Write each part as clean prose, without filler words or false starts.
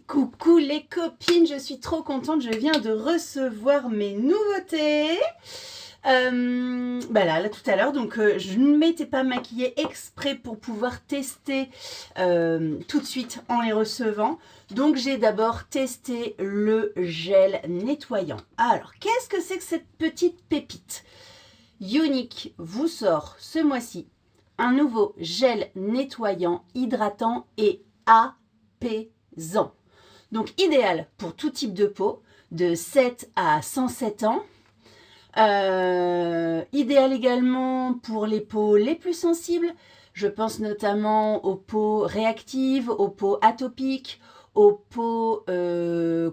Coucou les copines, je suis trop contente, je viens de recevoir mes nouveautés. Là, tout à l'heure, donc je ne m'étais pas maquillée exprès pour pouvoir tester tout de suite en les recevant. Donc j'ai d'abord testé le gel nettoyant. Alors, qu'est-ce que c'est que cette petite pépite? Younique vous sort ce mois-ci un nouveau gel nettoyant, hydratant et apaisant. Donc idéal pour tout type de peau, de 7 à 107 ans. Idéal également pour les peaux les plus sensibles. Je pense notamment aux peaux réactives, aux peaux atopiques, aux peaux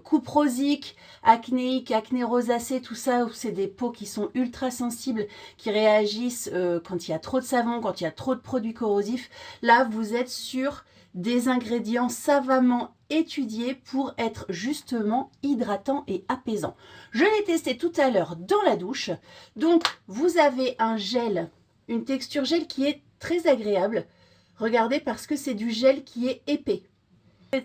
cuprosiques, acnéiques, acné rosacées, tout ça, c'est des peaux qui sont ultra sensibles, qui réagissent quand il y a trop de savon, quand il y a trop de produits corrosifs. Là, vous êtes sur des ingrédients savamment étudiés pour être justement hydratant et apaisant. Je l'ai testé tout à l'heure dans la douche. Donc, vous avez un gel, une texture gel qui est très agréable. Regardez, parce que c'est du gel qui est épais.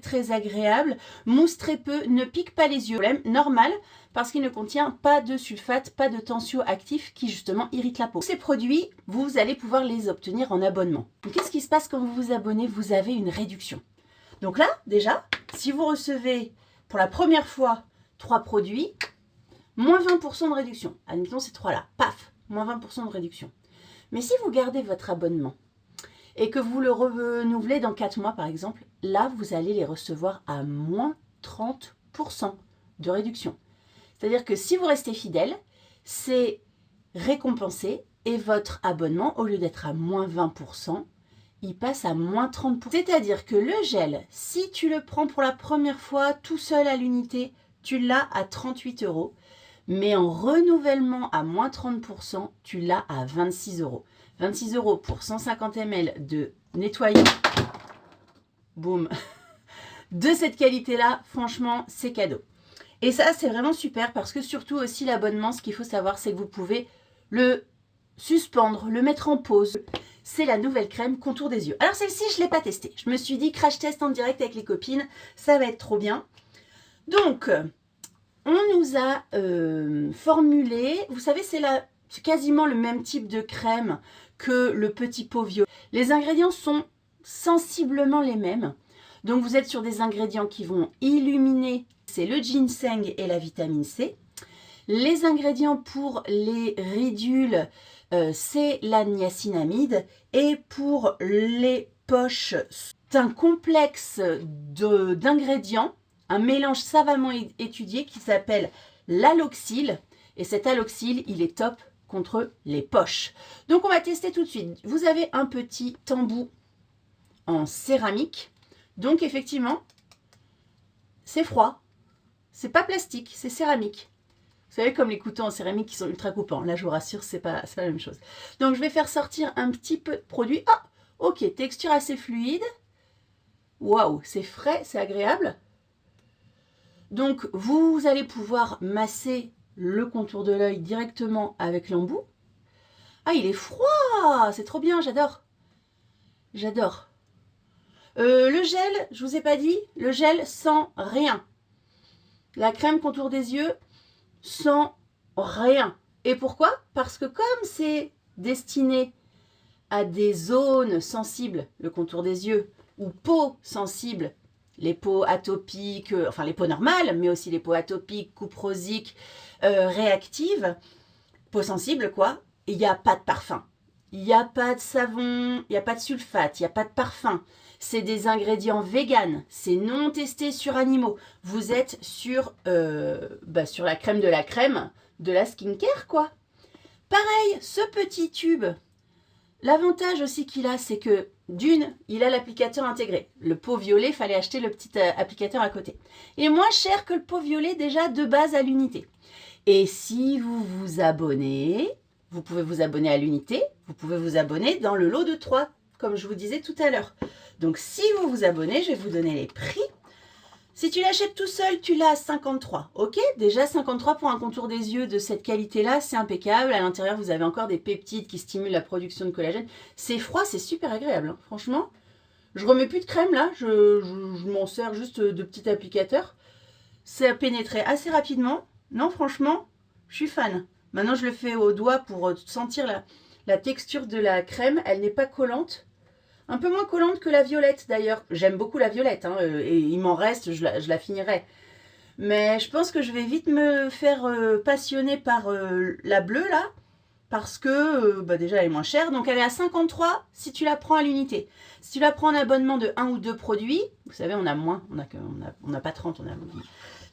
Très agréable, mousse très peu, ne pique pas les yeux. Problème normal parce qu'il ne contient pas de sulfate, pas de tensioactif qui justement irrite la peau. Ces produits, vous allez pouvoir les obtenir en abonnement. Qu'est-ce qui se passe quand vous vous abonnez? Vous avez une réduction. Donc là, déjà, si vous recevez pour la première fois 3 produits, moins 20% de réduction. Admettons ces 3-là, paf, moins 20% de réduction. Mais si vous gardez votre abonnement et que vous le renouvelez dans 4 mois par exemple, là vous allez les recevoir à moins 30% de réduction. C'est-à-dire que si vous restez fidèle, c'est récompensé et votre abonnement, au lieu d'être à moins 20%, il passe à moins 30%. C'est-à-dire que le gel, si tu le prends pour la première fois tout seul à l'unité, tu l'as à 38 €. Mais en renouvellement à moins 30%, tu l'as à 26 €. 26 € pour 150 ml de nettoyant, boum, de cette qualité-là, franchement, c'est cadeau. Et ça, c'est vraiment super parce que surtout aussi l'abonnement, ce qu'il faut savoir, c'est que vous pouvez le suspendre, le mettre en pause. C'est la nouvelle crème contour des yeux. Alors celle-ci, je ne l'ai pas testée. Je me suis dit, crash test en direct avec les copines, ça va être trop bien. Donc, on nous a formulé, vous savez, c'est quasiment le même type de crème que le petit pot violet. Les ingrédients sont sensiblement les mêmes. Donc vous êtes sur des ingrédients qui vont illuminer, c'est le ginseng et la vitamine C. Les ingrédients pour les ridules, c'est la niacinamide. Et pour les poches, c'est un complexe d'ingrédients, un mélange savamment étudié qui s'appelle l'aloxyle. Et cet aloxyle, il est top contre les poches. Donc on va tester tout de suite. Vous avez un petit embout en céramique. Donc effectivement, c'est froid. C'est pas plastique, c'est céramique. Vous savez, comme les couteaux en céramique qui sont ultra coupants. Là, je vous rassure, c'est pas la même chose. Donc je vais faire sortir un petit peu de produit. Ah, ok, texture assez fluide. Waouh, c'est frais, c'est agréable. Donc vous allez pouvoir masser le contour de l'œil directement avec l'embout. Ah, il est froid, c'est trop bien, j'adore. J'adore. Le gel, je vous ai pas dit, le gel sans rien. La crème contour des yeux sans rien. Et pourquoi? Parce que comme c'est destiné à des zones sensibles, le contour des yeux, ou peau sensible, les peaux atopiques, enfin les peaux normales, mais aussi les peaux atopiques, cuprosiques, réactives, peau sensible quoi, il n'y a pas de parfum. Il n'y a pas de savon, il n'y a pas de sulfate, il n'y a pas de parfum. C'est des ingrédients véganes, c'est non testé sur animaux. Vous êtes sur la crème de la skincare quoi. Pareil, ce petit tube, l'avantage aussi qu'il a, c'est que d'une, il a l'applicateur intégré. Le pot violet, il fallait acheter le petit applicateur à côté. Il est moins cher que le pot violet déjà de base à l'unité. Et si vous vous abonnez, vous pouvez vous abonner à l'unité, vous pouvez vous abonner dans le lot de 3, comme je vous disais tout à l'heure. Donc si vous vous abonnez, je vais vous donner les prix. Si tu l'achètes tout seul, tu l'as à 53. Ok, déjà 53 pour un contour des yeux de cette qualité-là, c'est impeccable. À l'intérieur, vous avez encore des peptides qui stimulent la production de collagène. C'est froid, c'est super agréable. Hein. Franchement, Je remets plus de crème là, je m'en sers juste de petit applicateur. Ça pénétrait assez rapidement. Non, franchement, je suis fan. Maintenant, je le fais au doigt pour sentir la texture de la crème. Elle n'est pas collante. Un peu moins collante que la violette d'ailleurs. J'aime beaucoup la violette, hein, et il m'en reste, je la finirai. Mais je pense que je vais vite me faire passionner par la bleue là. Parce que déjà elle est moins chère. Donc elle est à 53 si tu la prends à l'unité. Si tu la prends en abonnement de 1 ou 2 produits, vous savez on a moins, on n'a pas 30,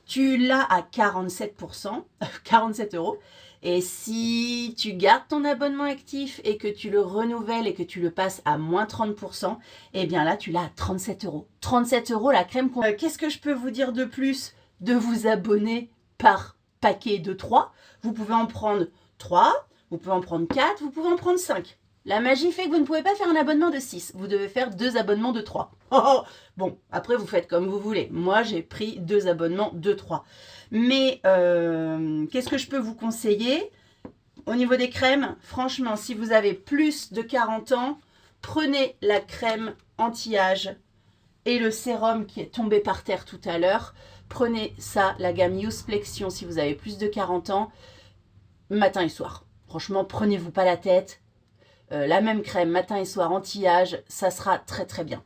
tu l'as à 47%, 47 euros. Et si tu gardes ton abonnement actif et que tu le renouvelles et que tu le passes à moins 30%, eh bien là tu l'as à 37 euros. 37 euros la crème. Qu'est-ce que je peux vous dire de plus? De vous abonner par paquet de 3. Vous pouvez en prendre 3. Vous pouvez en prendre 4, vous pouvez en prendre 5. La magie fait que vous ne pouvez pas faire un abonnement de 6. Vous devez faire 2 abonnements de 3. Oh, bon, après vous faites comme vous voulez. Moi, j'ai pris 2 abonnements de 3. Mais qu'est-ce que je peux vous conseiller? Au niveau des crèmes, franchement, si vous avez plus de 40 ans, prenez la crème anti-âge et le sérum qui est tombé par terre tout à l'heure. Prenez ça, la gamme Youthflexion, si vous avez plus de 40 ans, matin et soir. Franchement, prenez-vous pas la tête. La même crème matin et soir anti-âge, ça sera très très bien.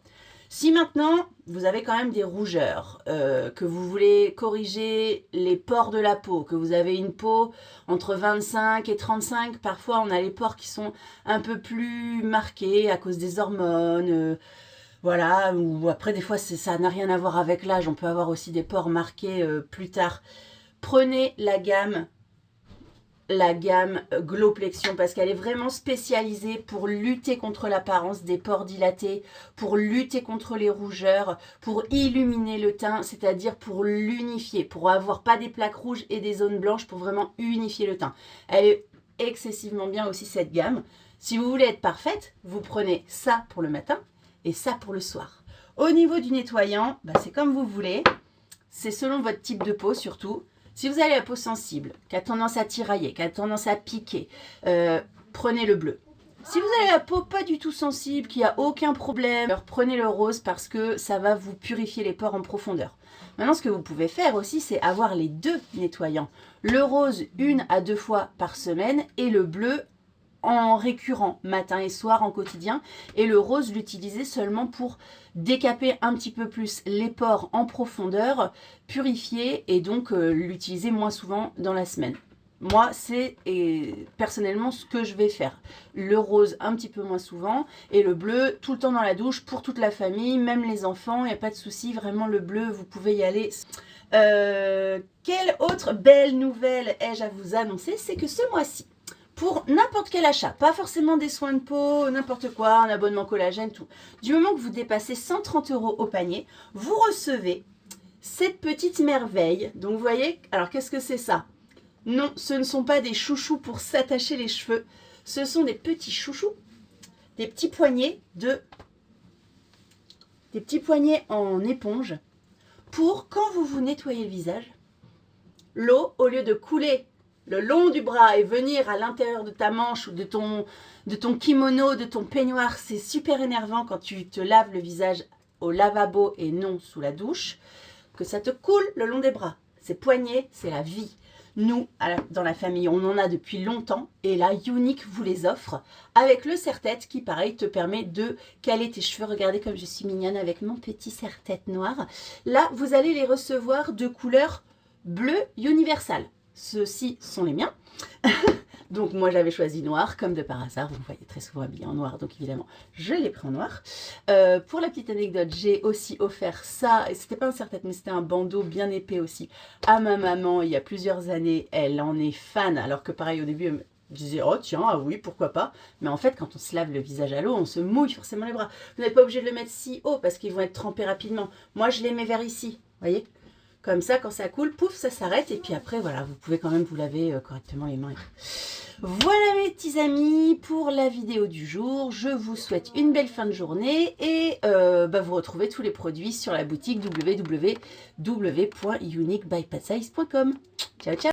Si maintenant, vous avez quand même des rougeurs, que vous voulez corriger les pores de la peau, que vous avez une peau entre 25 et 35, parfois on a les pores qui sont un peu plus marqués à cause des hormones, voilà, ou après des fois ça n'a rien à voir avec l'âge, on peut avoir aussi des pores marqués plus tard. Prenez la gamme Glowplexion parce qu'elle est vraiment spécialisée pour lutter contre l'apparence des pores dilatés, pour lutter contre les rougeurs, pour illuminer le teint, c'est-à-dire pour l'unifier, pour avoir pas des plaques rouges et des zones blanches, pour vraiment unifier le teint. Elle est excessivement bien aussi cette gamme. Si vous voulez être parfaite, vous prenez ça pour le matin et ça pour le soir. Au niveau du nettoyant, c'est comme vous voulez, c'est selon votre type de peau surtout. Si vous avez la peau sensible, qui a tendance à tirailler, qui a tendance à piquer, prenez le bleu. Si vous avez la peau pas du tout sensible, qui a aucun problème, alors prenez le rose parce que ça va vous purifier les pores en profondeur. Maintenant, ce que vous pouvez faire aussi, c'est avoir les deux nettoyants. Le rose 1 à 2 fois par semaine et le bleu en récurrent, matin et soir, en quotidien. Et le rose, l'utiliser seulement pour décaper un petit peu plus les pores en profondeur, purifier et donc l'utiliser moins souvent dans la semaine. Moi, c'est personnellement ce que je vais faire. Le rose un petit peu moins souvent et le bleu tout le temps dans la douche pour toute la famille, même les enfants, il n'y a pas de souci. Vraiment, le bleu, vous pouvez y aller. Quelle autre belle nouvelle ai-je à vous annoncer? C'est que ce mois-ci, pour n'importe quel achat, pas forcément des soins de peau, n'importe quoi, un abonnement collagène, tout. Du moment que vous dépassez 130 € au panier, vous recevez cette petite merveille. Donc vous voyez, alors qu'est-ce que c'est ça? Non, ce ne sont pas des chouchous pour s'attacher les cheveux. Ce sont des petits chouchous, des petits poignets en éponge pour quand vous vous nettoyez le visage, l'eau, au lieu de couler le long du bras et venir à l'intérieur de ta manche ou de ton kimono, de ton peignoir, c'est super énervant quand tu te laves le visage au lavabo et non sous la douche, que ça te coule le long des bras. Ces poignets, c'est la vie. Nous, dans la famille, on en a depuis longtemps et là, Younique vous les offre avec le serre-tête qui, pareil, te permet de caler tes cheveux. Regardez comme je suis mignonne avec mon petit serre-tête noir. Là, vous allez les recevoir de couleur bleu universal. Ceux-ci sont les miens. Donc moi j'avais choisi noir comme de par hasard. Vous me voyez très souvent habillée en noir, donc évidemment je l'ai pris en noir. Pour la petite anecdote, j'ai aussi offert ça, et c'était pas un serre-tête mais c'était un bandeau bien épais aussi, à ma maman il y a plusieurs années. Elle en est fan, alors que pareil au début elle me disait oh tiens, ah oui pourquoi pas. Mais en fait quand on se lave le visage à l'eau, on se mouille forcément les bras. Vous n'êtes pas obligé de le mettre si haut parce qu'ils vont être trempés rapidement. Moi je les mets vers ici, vous voyez. Comme ça, quand ça coule, pouf, ça s'arrête. Et puis après, voilà, vous pouvez quand même vous laver correctement les mains. Voilà mes petits amis pour la vidéo du jour. Je vous souhaite une belle fin de journée. Et vous retrouvez tous les produits sur la boutique www.uniquebypatsize.com. Ciao, ciao.